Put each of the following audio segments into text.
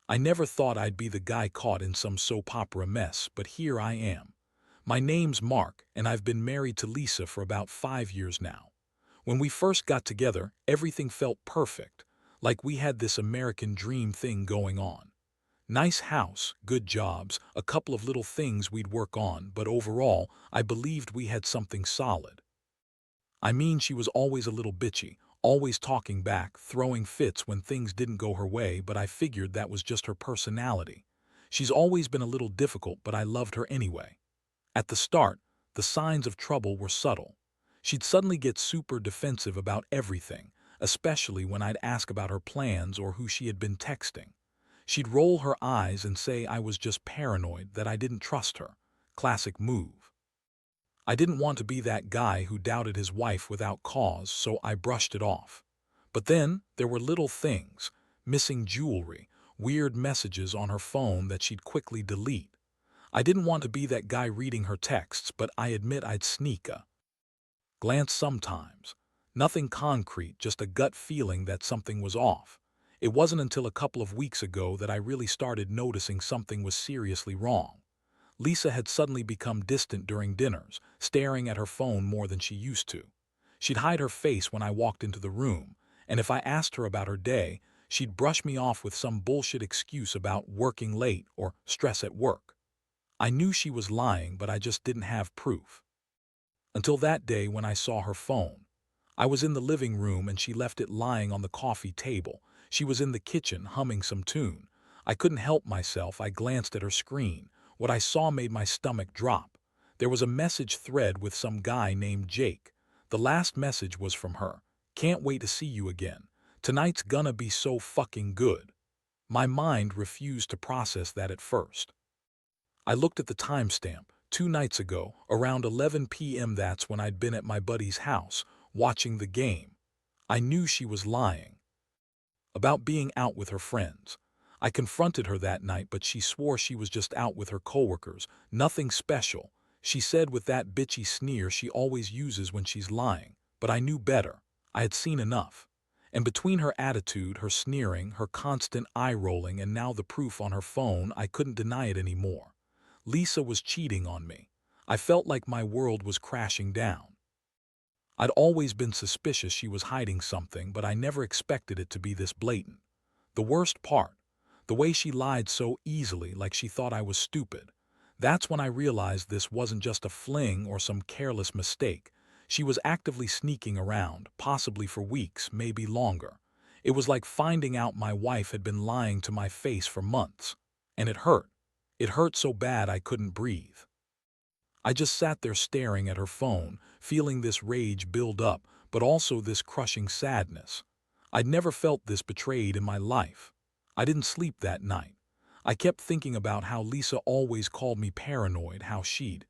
I never thought I'd be the guy caught in some soap opera mess, but here I am. My name's Mark, and I've been married to Lisa for about 5 years now. When we first got together, everything felt perfect, like we had this American dream thing going on. Nice house, good jobs, a couple of little things we'd work on, but overall, I believed we had something solid. I mean, she was always a little bitchy, always talking back, throwing fits when things didn't go her way, but I figured that was just her personality. She's always been a little difficult, but I loved her anyway. At the start, the signs of trouble were subtle. She'd suddenly get super defensive about everything, especially when I'd ask about her plans or who she had been texting. She'd roll her eyes and say I was just paranoid, that I didn't trust her. Classic move. I didn't want to be that guy who doubted his wife without cause, so I brushed it off. But then there were little things, missing jewelry, weird messages on her phone that she'd quickly delete. I didn't want to be that guy reading her texts, but I admit I'd sneak a glance sometimes. Nothing concrete, just a gut feeling that something was off. It wasn't until a couple of weeks ago that I really started noticing something was seriously wrong. Lisa had suddenly become distant during dinners, staring at her phone more than she used to. She'd hide her face when I walked into the room, and if I asked her about her day, she'd brush me off with some bullshit excuse about working late or stress at work. I knew she was lying, but I just didn't have proof. Until that day when I saw her phone. I was in the living room and she left it lying on the coffee table. She was in the kitchen humming some tune. I couldn't help myself. I glanced at her screen. What I saw made my stomach drop. There was a message thread with some guy named Jake. The last message was from her. "Can't wait to see you again. Tonight's gonna be so fucking good." My mind refused to process that at first. I looked at the timestamp. 2 nights ago, around 11 p.m. That's when I'd been at my buddy's house, watching the game. I knew she was lying about being out with her friends. I confronted her that night, but she swore she was just out with her coworkers, nothing special. She said with that bitchy sneer she always uses when she's lying. But I knew better. I had seen enough. And between her attitude, her sneering, her constant eye-rolling, and now the proof on her phone, I couldn't deny it anymore. Lisa was cheating on me. I felt like my world was crashing down. I'd always been suspicious she was hiding something, but I never expected it to be this blatant. The worst part, the way she lied so easily, like she thought I was stupid. That's when I realized this wasn't just a fling or some careless mistake. She was actively sneaking around, possibly for weeks, maybe longer. It was like finding out my wife had been lying to my face for months. And it hurt. It hurt so bad I couldn't breathe. I just sat there staring at her phone, feeling this rage build up, but also this crushing sadness. I'd never felt this betrayed in my life. I didn't sleep that night. I kept thinking about how Lisa always called me paranoid, how she'd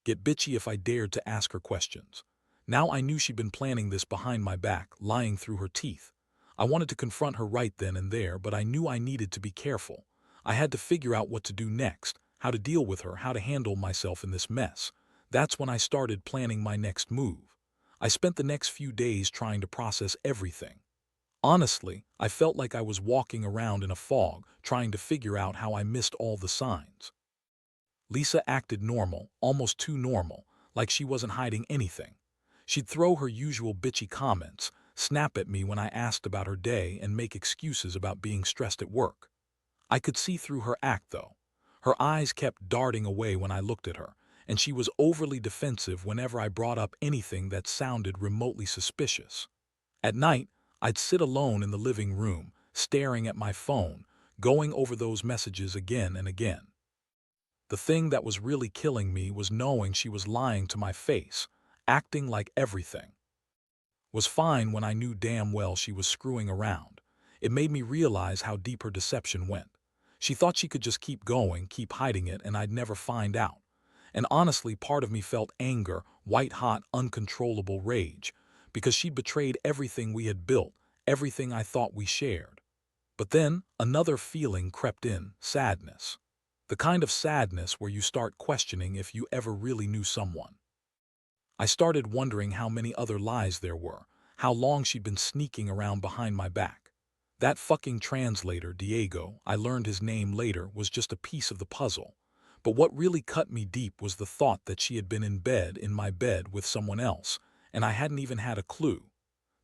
get bitchy if I dared to ask her questions. Now I knew she'd been planning this behind my back, lying through her teeth. I wanted to confront her right then and there, but I knew I needed to be careful. I had to figure out what to do next, how to deal with her, how to handle myself in this mess. That's when I started planning my next move. I spent the next few days trying to process everything. Honestly, I felt like I was walking around in a fog, trying to figure out how I missed all the signs. Lisa acted normal, almost too normal, like she wasn't hiding anything. She'd throw her usual bitchy comments, snap at me when I asked about her day, and make excuses about being stressed at work. I could see through her act, though. Her eyes kept darting away when I looked at her, and she was overly defensive whenever I brought up anything that sounded remotely suspicious. At night, I'd sit alone in the living room, staring at my phone, going over those messages again and again. The thing that was really killing me was knowing she was lying to my face, acting like everything was fine when I knew damn well she was screwing around. It made me realize how deep her deception went. She thought she could just keep going, keep hiding it, and I'd never find out. And honestly, part of me felt anger, white-hot, uncontrollable rage, because she'd betrayed everything we had built, everything I thought we shared. But then, another feeling crept in, sadness. The kind of sadness where you start questioning if you ever really knew someone. I started wondering how many other lies there were, how long she'd been sneaking around behind my back. That fucking translator, Diego, I learned his name later, was just a piece of the puzzle. But what really cut me deep was the thought that she had been in my bed with someone else, and I hadn't even had a clue.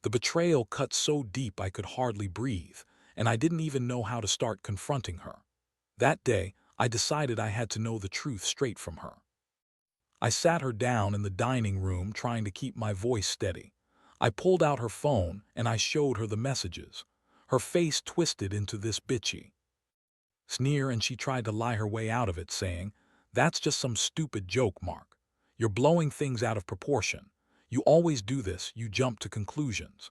The betrayal cut so deep I could hardly breathe, and I didn't even know how to start confronting her. That day, I decided I had to know the truth straight from her. I sat her down in the dining room trying to keep my voice steady. I pulled out her phone and I showed her the messages. Her face twisted into this bitchy sneer, and she tried to lie her way out of it, saying, "That's just some stupid joke, Mark. You're blowing things out of proportion. You always do this, you jump to conclusions."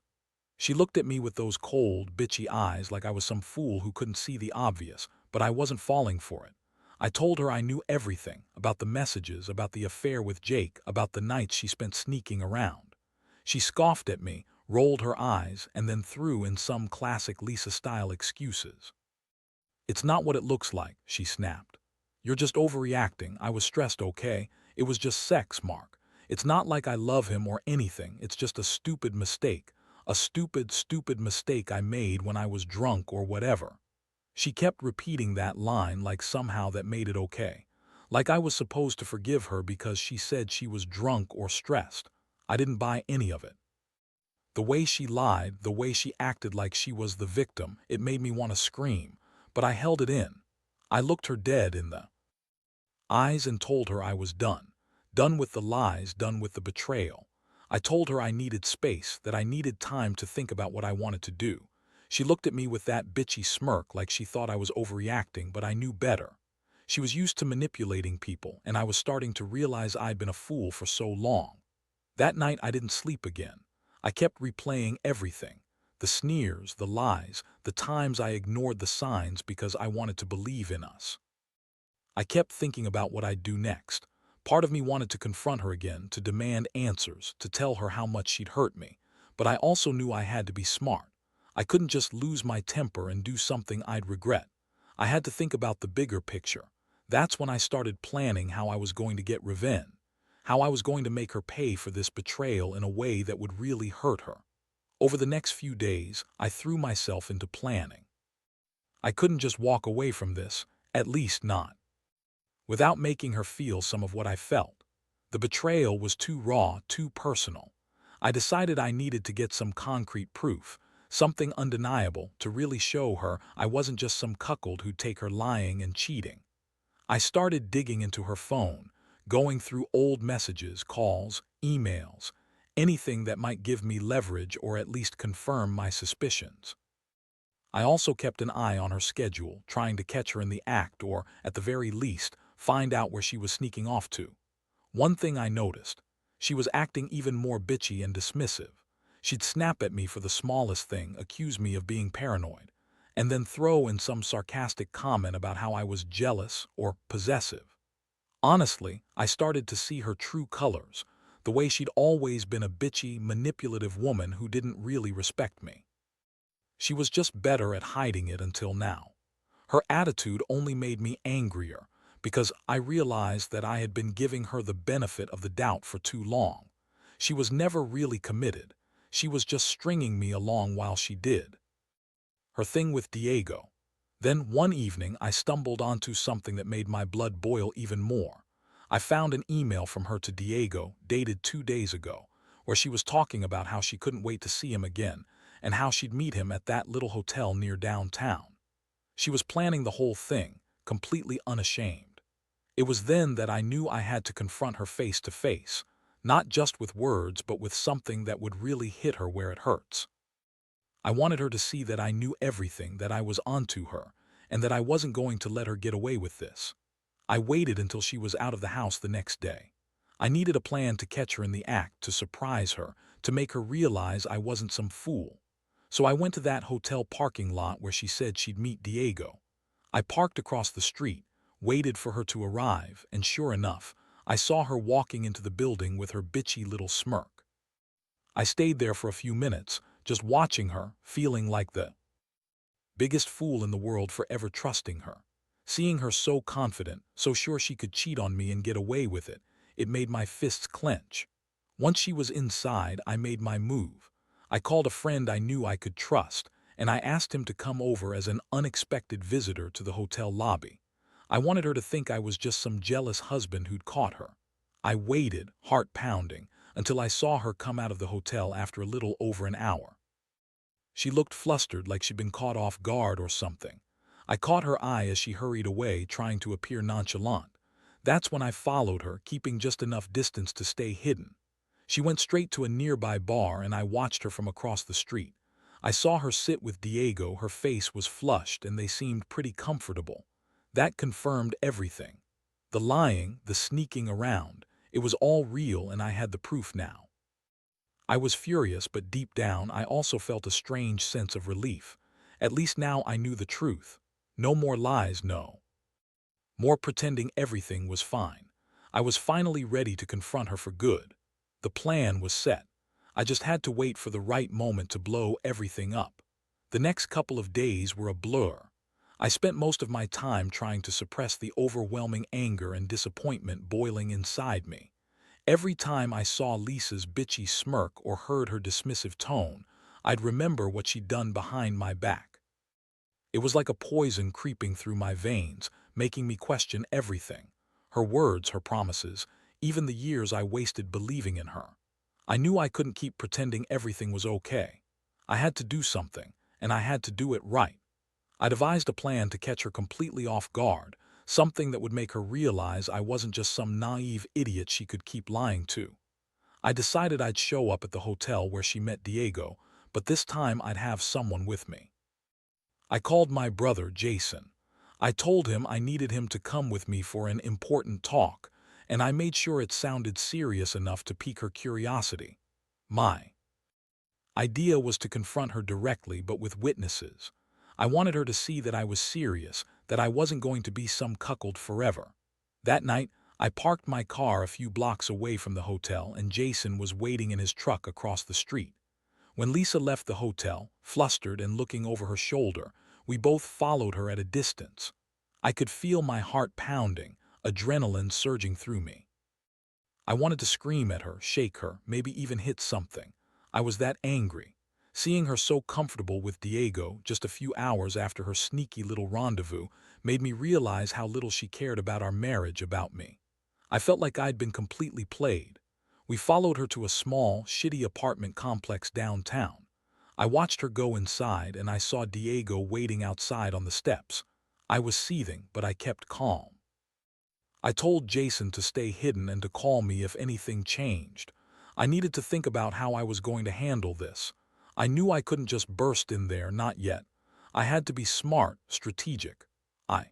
She looked at me with those cold, bitchy eyes like I was some fool who couldn't see the obvious, but I wasn't falling for it. I told her I knew everything about the messages, about the affair with Jake, about the nights she spent sneaking around. She scoffed at me, rolled her eyes, and then threw in some classic Lisa-style excuses. "It's not what it looks like," she snapped. "You're just overreacting. I was stressed, okay? It was just sex, Mark. It's not like I love him or anything. It's just a stupid mistake. A stupid, stupid mistake I made when I was drunk or whatever." She kept repeating that line like somehow that made it okay. Like I was supposed to forgive her because she said she was drunk or stressed. I didn't buy any of it. The way she lied, the way she acted like she was the victim, it made me want to scream, but I held it in. I looked her dead in the eyes and told her I was done. Done with the lies, done with the betrayal. I told her I needed space, that I needed time to think about what I wanted to do. She looked at me with that bitchy smirk like she thought I was overreacting, but I knew better. She was used to manipulating people, and I was starting to realize I'd been a fool for so long. That night I didn't sleep again. I kept replaying everything. The sneers, the lies, the times I ignored the signs because I wanted to believe in us. I kept thinking about what I'd do next. Part of me wanted to confront her again, to demand answers, to tell her how much she'd hurt me. But I also knew I had to be smart. I couldn't just lose my temper and do something I'd regret. I had to think about the bigger picture. That's when I started planning how I was going to get revenge, how I was going to make her pay for this betrayal in a way that would really hurt her. Over the next few days, I threw myself into planning. I couldn't just walk away from this, at least not without making her feel some of what I felt. The betrayal was too raw, too personal. I decided I needed to get some concrete proof, something undeniable, to really show her I wasn't just some cuckold who'd take her lying and cheating. I started digging into her phone, going through old messages, calls, emails, anything that might give me leverage or at least confirm my suspicions. I also kept an eye on her schedule, trying to catch her in the act or, at the very least, find out where she was sneaking off to. One thing I noticed: she was acting even more bitchy and dismissive. She'd snap at me for the smallest thing, accuse me of being paranoid, and then throw in some sarcastic comment about how I was jealous or possessive. Honestly, I started to see her true colors, the way she'd always been a bitchy, manipulative woman who didn't really respect me. She was just better at hiding it until now. Her attitude only made me angrier because I realized that I had been giving her the benefit of the doubt for too long. She was never really committed. She was just stringing me along while she did her thing with Diego. Then one evening I stumbled onto something that made my blood boil even more. I found an email from her to Diego, dated 2 days ago, where she was talking about how she couldn't wait to see him again and how she'd meet him at that little hotel near downtown. She was planning the whole thing, completely unashamed. It was then that I knew I had to confront her face to face, not just with words but with something that would really hit her where it hurts. I wanted her to see that I knew everything, that I was onto her, and that I wasn't going to let her get away with this. I waited until she was out of the house the next day. I needed a plan to catch her in the act, to surprise her, to make her realize I wasn't some fool. So I went to that hotel parking lot where she said she'd meet Diego. I parked across the street, waited for her to arrive, and sure enough, I saw her walking into the building with her bitchy little smirk. I stayed there for a few minutes, just watching her, feeling like the biggest fool in the world for ever trusting her. Seeing her so confident, so sure she could cheat on me and get away with it, it made my fists clench. Once she was inside, I made my move. I called a friend I knew I could trust, and I asked him to come over as an unexpected visitor to the hotel lobby. I wanted her to think I was just some jealous husband who'd caught her. I waited, heart pounding, until I saw her come out of the hotel after a little over an hour. She looked flustered, like she'd been caught off guard or something. I caught her eye as she hurried away, trying to appear nonchalant. That's when I followed her, keeping just enough distance to stay hidden. She went straight to a nearby bar, and I watched her from across the street. I saw her sit with Diego. Her face was flushed, and they seemed pretty comfortable. That confirmed everything. The lying, the sneaking around, it was all real, and I had the proof now. I was furious, but deep down I also felt a strange sense of relief. At least now I knew the truth. No more lies, no more pretending everything was fine. I was finally ready to confront her for good. The plan was set. I just had to wait for the right moment to blow everything up. The next couple of days were a blur. I spent most of my time trying to suppress the overwhelming anger and disappointment boiling inside me. Every time I saw Lisa's bitchy smirk or heard her dismissive tone, I'd remember what she'd done behind my back. It was like a poison creeping through my veins, making me question everything. Her words, her promises, even the years I wasted believing in her. I knew I couldn't keep pretending everything was okay. I had to do something, and I had to do it right. I devised a plan to catch her completely off guard, something that would make her realize I wasn't just some naive idiot she could keep lying to. I decided I'd show up at the hotel where she met Diego, but this time I'd have someone with me. I called my brother, Jason. I told him I needed him to come with me for an important talk, and I made sure it sounded serious enough to pique her curiosity. My idea was to confront her directly, but with witnesses. I wanted her to see that I was serious, that I wasn't going to be some cuckold forever. That night, I parked my car a few blocks away from the hotel, and Jason was waiting in his truck across the street. When Lisa left the hotel, flustered and looking over her shoulder, we both followed her at a distance. I could feel my heart pounding, adrenaline surging through me. I wanted to scream at her, shake her, maybe even hit something. I was that angry. Seeing her so comfortable with Diego just a few hours after her sneaky little rendezvous made me realize how little she cared about our marriage, about me. I felt like I'd been completely played. We followed her to a small, shitty apartment complex downtown. I watched her go inside, and I saw Diego waiting outside on the steps. I was seething, but I kept calm. I told Jason to stay hidden and to call me if anything changed. I needed to think about how I was going to handle this. I knew I couldn't just burst in there, not yet. I had to be smart, strategic. I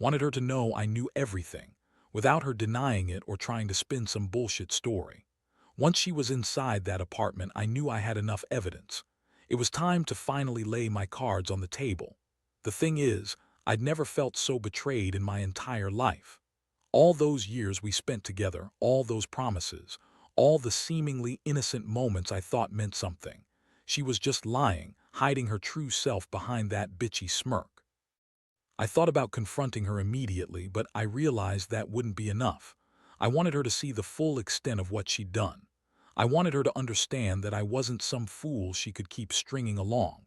wanted her to know I knew everything, without her denying it or trying to spin some bullshit story. Once she was inside that apartment, I knew I had enough evidence. It was time to finally lay my cards on the table. The thing is, I'd never felt so betrayed in my entire life. All those years we spent together, all those promises, all the seemingly innocent moments I thought meant something. She was just lying, hiding her true self behind that bitchy smirk. I thought about confronting her immediately, but I realized that wouldn't be enough. I wanted her to see the full extent of what she'd done. I wanted her to understand that I wasn't some fool she could keep stringing along.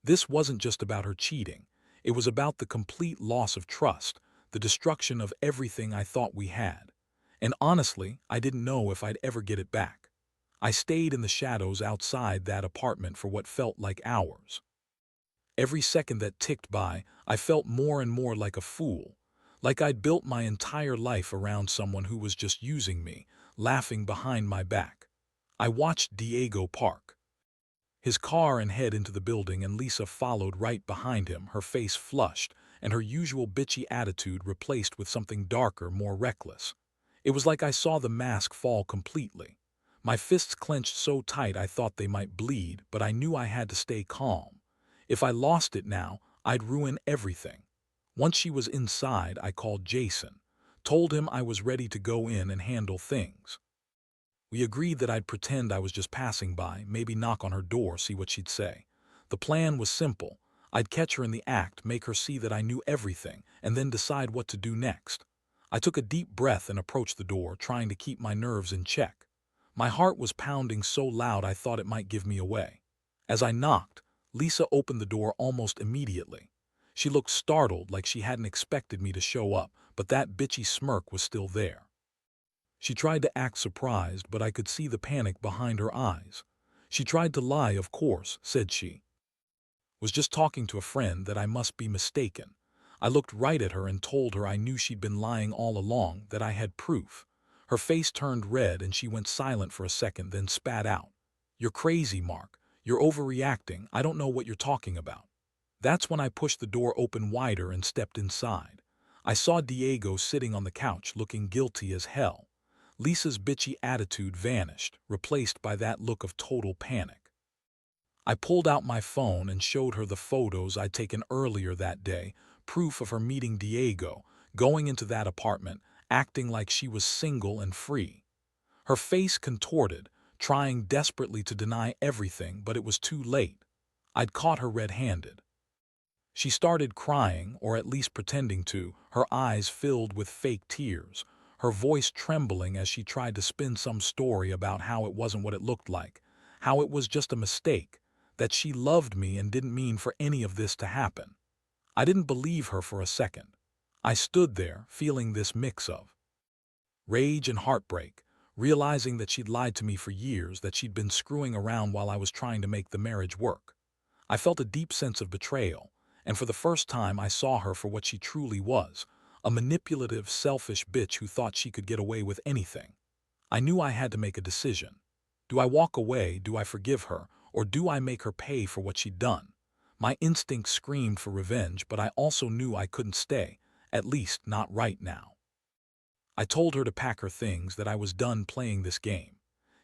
This wasn't just about her cheating. It was about the complete loss of trust, the destruction of everything I thought we had. And honestly, I didn't know if I'd ever get it back. I stayed in the shadows outside that apartment for what felt like hours. Every second that ticked by, I felt more and more like a fool, like I'd built my entire life around someone who was just using me, laughing behind my back. I watched Diego park his car and head into the building, and Lisa followed right behind him, her face flushed and her usual bitchy attitude replaced with something darker, more reckless. It was like I saw the mask fall completely. My fists clenched so tight I thought they might bleed, but I knew I had to stay calm. If I lost it now, I'd ruin everything. Once she was inside, I called Jason, told him I was ready to go in and handle things. We agreed that I'd pretend I was just passing by, maybe knock on her door, see what she'd say. The plan was simple. I'd catch her in the act, make her see that I knew everything, and then decide what to do next. I took a deep breath and approached the door, trying to keep my nerves in check. My heart was pounding so loud I thought it might give me away. As I knocked, Lisa opened the door almost immediately. She looked startled, like she hadn't expected me to show up, but that bitchy smirk was still there. She tried to act surprised, but I could see the panic behind her eyes. She tried to lie, of course, said she. Was just talking to a friend, that I must be mistaken. I looked right at her and told her I knew she'd been lying all along, that I had proof. Her face turned red and she went silent for a second, then spat out. "You're crazy, Mark. You're overreacting. I don't know what you're talking about." That's when I pushed the door open wider and stepped inside. I saw Diego sitting on the couch, looking guilty as hell. Lisa's bitchy attitude vanished, replaced by that look of total panic. I pulled out my phone and showed her the photos I'd taken earlier that day, proof of her meeting Diego, going into that apartment, acting like she was single and free. Her face contorted, trying desperately to deny everything, but it was too late. I'd caught her red-handed. She started crying, or at least pretending to, her eyes filled with fake tears, her voice trembling as she tried to spin some story about how it wasn't what it looked like, how it was just a mistake, that she loved me and didn't mean for any of this to happen. I didn't believe her for a second. I stood there, feeling this mix of rage and heartbreak, realizing that she'd lied to me for years, that she'd been screwing around while I was trying to make the marriage work. I felt a deep sense of betrayal, and for the first time I saw her for what she truly was, a manipulative, selfish bitch who thought she could get away with anything. I knew I had to make a decision. Do I walk away, do I forgive her, or do I make her pay for what she'd done? My instinct screamed for revenge, but I also knew I couldn't stay, at least not right now. I told her to pack her things, that I was done playing this game.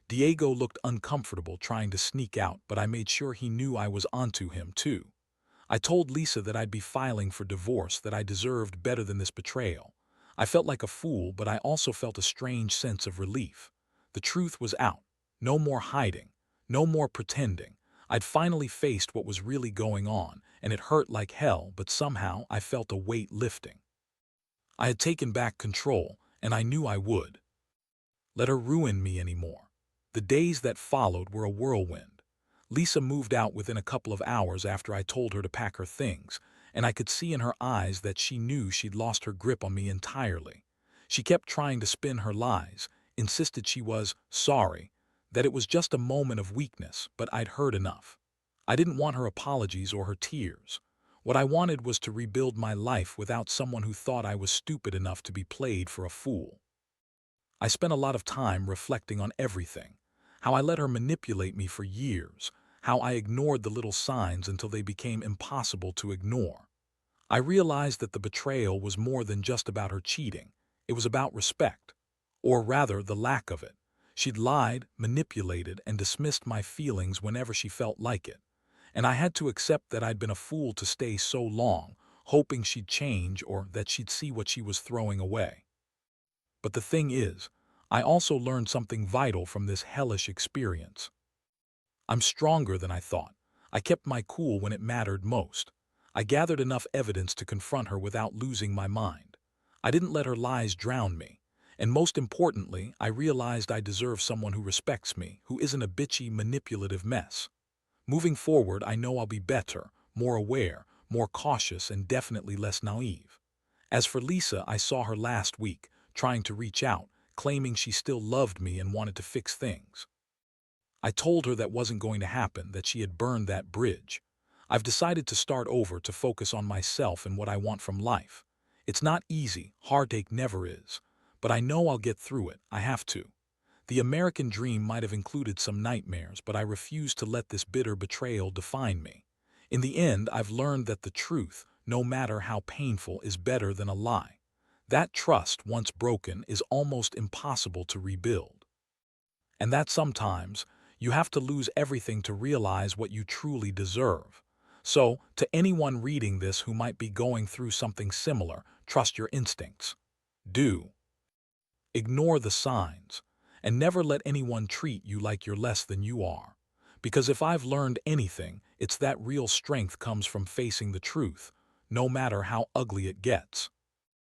Diego looked uncomfortable trying to sneak out, but I made sure he knew I was onto him too. I told Lisa that I'd be filing for divorce, that I deserved better than this betrayal. I felt like a fool, but I also felt a strange sense of relief. The truth was out. No more hiding. No more pretending. I'd finally faced what was really going on, and it hurt like hell, but somehow I felt a weight lifting. I had taken back control, and I knew I would. Let her ruin me anymore. The days that followed were a whirlwind. Lisa moved out within a couple of hours after I told her to pack her things, and I could see in her eyes that she knew she'd lost her grip on me entirely. She kept trying to spin her lies, insisted she was sorry, that it was just a moment of weakness, but I'd heard enough. I didn't want her apologies or her tears. What I wanted was to rebuild my life without someone who thought I was stupid enough to be played for a fool. I spent a lot of time reflecting on everything, how I let her manipulate me for years, how I ignored the little signs until they became impossible to ignore. I realized that the betrayal was more than just about her cheating. It was about respect, or rather the lack of it. She'd lied, manipulated, and dismissed my feelings whenever she felt like it, and I had to accept that I'd been a fool to stay so long, hoping she'd change or that she'd see what she was throwing away. But the thing is, I also learned something vital from this hellish experience. I'm stronger than I thought. I kept my cool when it mattered most. I gathered enough evidence to confront her without losing my mind. I didn't let her lies drown me. And most importantly, I realized I deserve someone who respects me, who isn't a bitchy, manipulative mess. Moving forward, I know I'll be better, more aware, more cautious, and definitely less naive. As for Lisa, I saw her last week, trying to reach out, claiming she still loved me and wanted to fix things. I told her that wasn't going to happen, that she had burned that bridge. I've decided to start over, to focus on myself and what I want from life. It's not easy, heartache never is, but I know I'll get through it. I have to. The American dream might have included some nightmares, but I refuse to let this bitter betrayal define me. In the end, I've learned that the truth, no matter how painful, is better than a lie. That trust, once broken, is almost impossible to rebuild. And that sometimes, you have to lose everything to realize what you truly deserve. So, to anyone reading this who might be going through something similar, trust your instincts. Do. Ignore the signs. And never let anyone treat you like you're less than you are. Because if I've learned anything, it's that real strength comes from facing the truth, no matter how ugly it gets.